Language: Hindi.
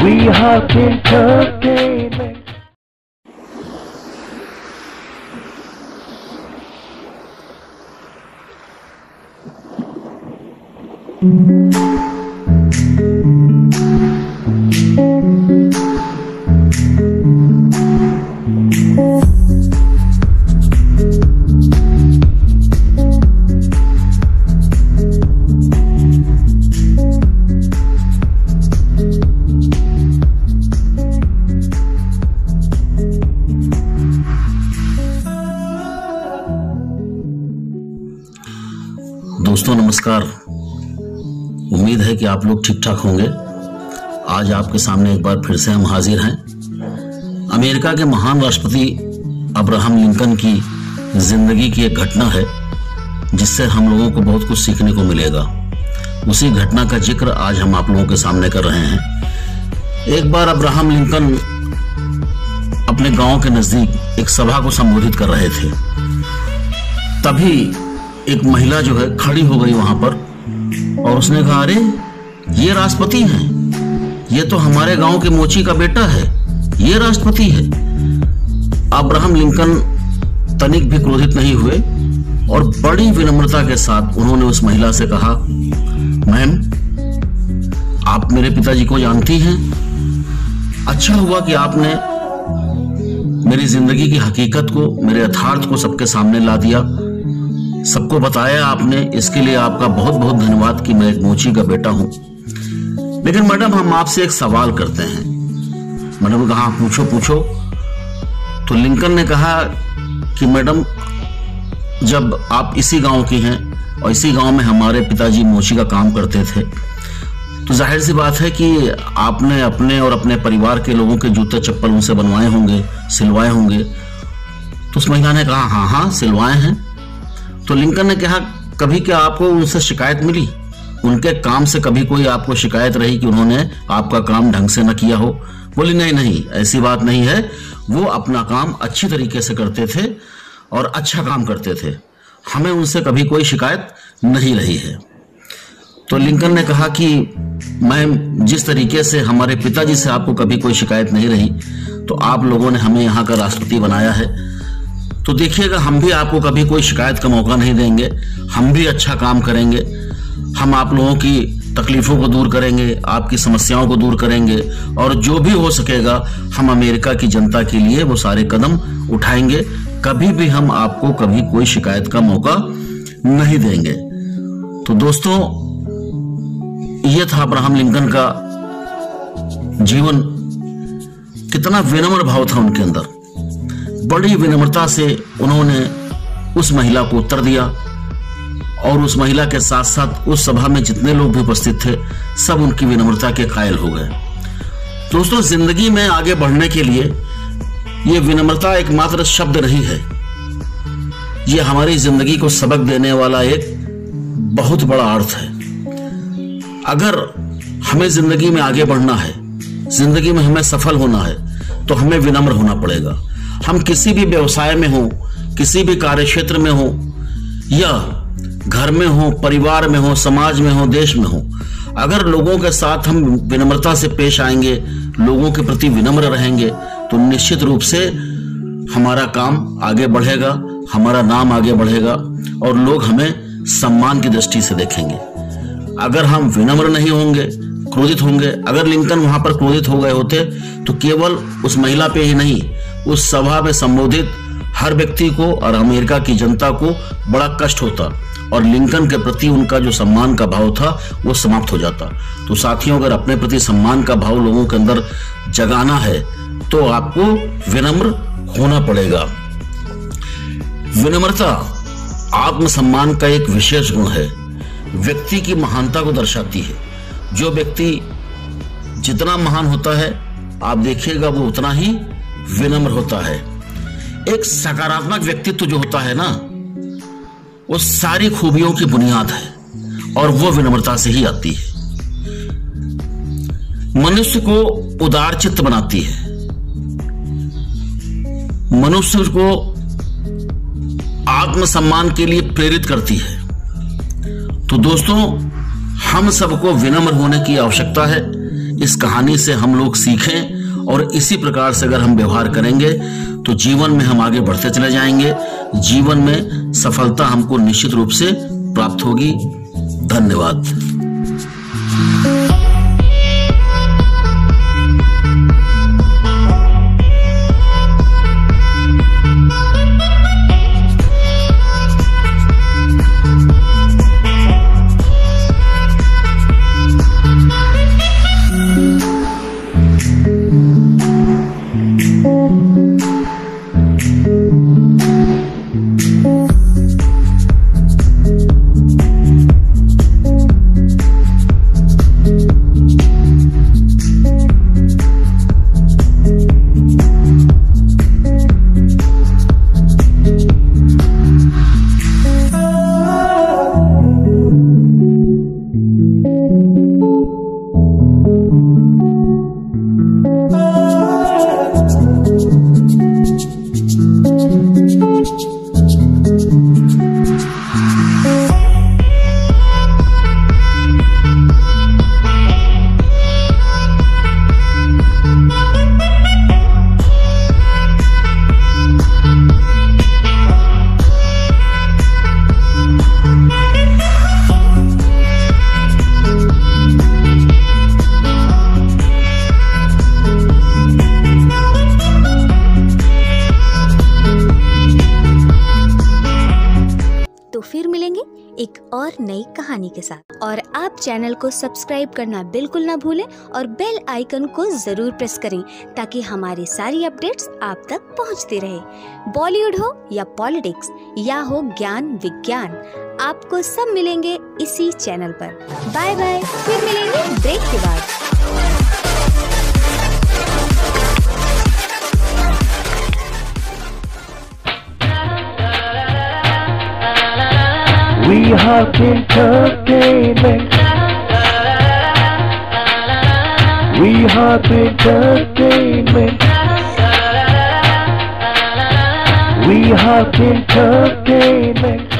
We Hawk Entertainment. दोस्तों नमस्कार। उम्मीद है कि आप लोग ठीक ठाक होंगे। आज आपके सामने एक बार फिर से हम हाजिर हैं। अमेरिका के महान राष्ट्रपति अब्राहम लिंकन की जिंदगी की एक घटना है जिससे हम लोगों को बहुत कुछ सीखने को मिलेगा। उसी घटना का जिक्र आज हम आप लोगों के सामने कर रहे हैं। एक बार अब्राहम लिंकन अपने गांव के नजदीक एक सभा को संबोधित कर रहे थे। तभी एक महिला जो है खड़ी हो गई वहां पर और उसने कहा, अरे ये राष्ट्रपति हैं, ये तो हमारे गांव के मोची का बेटा है, ये राष्ट्रपति है। अब्राहम लिंकन तनिक भी क्रोधित नहीं हुए और बड़ी विनम्रता के साथ उन्होंने उस महिला से कहा, मैम आप मेरे पिताजी को जानती हैं? अच्छा हुआ कि आपने मेरी जिंदगी की हकीकत को, मेरे यथार्थ को सबके सामने ला दिया, सबको बताया आपने। इसके लिए आपका बहुत बहुत धन्यवाद कि मैं एक मोची का बेटा हूं। लेकिन मैडम हम आपसे एक सवाल करते हैं। मैडम ने कहा, पूछो पूछो। तो लिंकन ने कहा कि मैडम जब आप इसी गांव की हैं और इसी गांव में हमारे पिताजी मोची का काम करते थे, तो जाहिर सी बात है कि आपने अपने और अपने परिवार के लोगों के जूते चप्पल उनसे बनवाए होंगे, सिलवाए होंगे। तो उस महिला ने कहा, हाँ हाँ सिलवाए हैं। तो लिंकन ने कहा, कभी क्या आपको उनसे शिकायत मिली? उनके काम से कभी कोई आपको शिकायत रही कि उन्होंने आपका काम ढंग से न किया हो? बोली, नहीं नहीं ऐसी बात नहीं है, वो अपना काम अच्छी तरीके से करते थे और अच्छा काम करते थे, हमें उनसे कभी कोई शिकायत नहीं रही है। तो लिंकन ने कहा कि मैम जिस तरीके से हमारे पिताजी से आपको कभी कोई शिकायत नहीं रही, तो आप लोगों ने हमें यहाँ का राष्ट्रपति बनाया है, तो देखिएगा हम भी आपको कभी कोई शिकायत का मौका नहीं देंगे, हम भी अच्छा काम करेंगे, हम आप लोगों की तकलीफों को दूर करेंगे, आपकी समस्याओं को दूर करेंगे और जो भी हो सकेगा हम अमेरिका की जनता के लिए वो सारे कदम उठाएंगे। कभी भी हम आपको कभी कोई शिकायत का मौका नहीं देंगे। तो दोस्तों ये था अब्राहम लिंकन का जीवन। कितना विनम्र भाव था उनके अंदर। बड़ी विनम्रता से उन्होंने उस महिला को उत्तर दिया और उस महिला के साथ साथ उस सभा में जितने लोग भी उपस्थित थे सब उनकी विनम्रता के कायल हो गए। दोस्तों जिंदगी में आगे बढ़ने के लिए यह विनम्रता एकमात्र शब्द नहीं है, यह हमारी जिंदगी को सबक देने वाला एक बहुत बड़ा अर्थ है। अगर हमें जिंदगी में आगे बढ़ना है, जिंदगी में हमें सफल होना है, तो हमें विनम्र होना पड़ेगा। हम किसी भी व्यवसाय में हो, किसी भी कार्य क्षेत्र में हो, या घर में हो, परिवार में हो, समाज में हो, देश में हो, अगर लोगों के साथ हम विनम्रता से पेश आएंगे, लोगों के प्रति विनम्र रहेंगे, तो निश्चित रूप से हमारा काम आगे बढ़ेगा, हमारा नाम आगे बढ़ेगा और लोग हमें सम्मान की दृष्टि से देखेंगे। अगर हम विनम्र नहीं होंगे, क्रोधित होंगे, अगर लिंकन वहां पर क्रोधित हो गए होते तो केवल उस महिला पे ही नहीं, उस सभा में संबोधित हर व्यक्ति को और अमेरिका की जनता को बड़ा कष्ट होता और लिंकन के प्रति उनका जो सम्मान का भाव था वो समाप्त हो जाता। तो साथियों अगर अपने प्रति सम्मान का भाव लोगों के अंदर जगाना है तो आपको विनम्र होना पड़ेगा। विनम्रता आत्मसम्मान का एक विशेष गुण है, व्यक्ति की महानता को दर्शाती है। जो व्यक्ति जितना महान होता है आप देखिएगा वो उतना ही विनम्र होता है। एक सकारात्मक व्यक्तित्व जो होता है ना, वो सारी खूबियों की बुनियाद है और वो विनम्रता से ही आती है। मनुष्य को उदार चित्त बनाती है, मनुष्य को आत्मसम्मान के लिए प्रेरित करती है। तो दोस्तों हम सबको विनम्र होने की आवश्यकता है। इस कहानी से हम लोग सीखें और इसी प्रकार से अगर हम व्यवहार करेंगे तो जीवन में हम आगे बढ़ते चले जाएंगे। जीवन में सफलता हमको निश्चित रूप से प्राप्त होगी। धन्यवाद। फिर मिलेंगे एक और नई कहानी के साथ। और आप चैनल को सब्सक्राइब करना बिल्कुल ना भूलें और बेल आइकन को जरूर प्रेस करें ताकि हमारी सारी अपडेट्स आप तक पहुंचती रहे। बॉलीवुड हो या पॉलिटिक्स या हो ज्ञान विज्ञान, आपको सब मिलेंगे इसी चैनल पर। बाय बाय, फिर मिलेंगे ब्रेक के बाद। We have entertainment. We have entertainment. We have entertainment.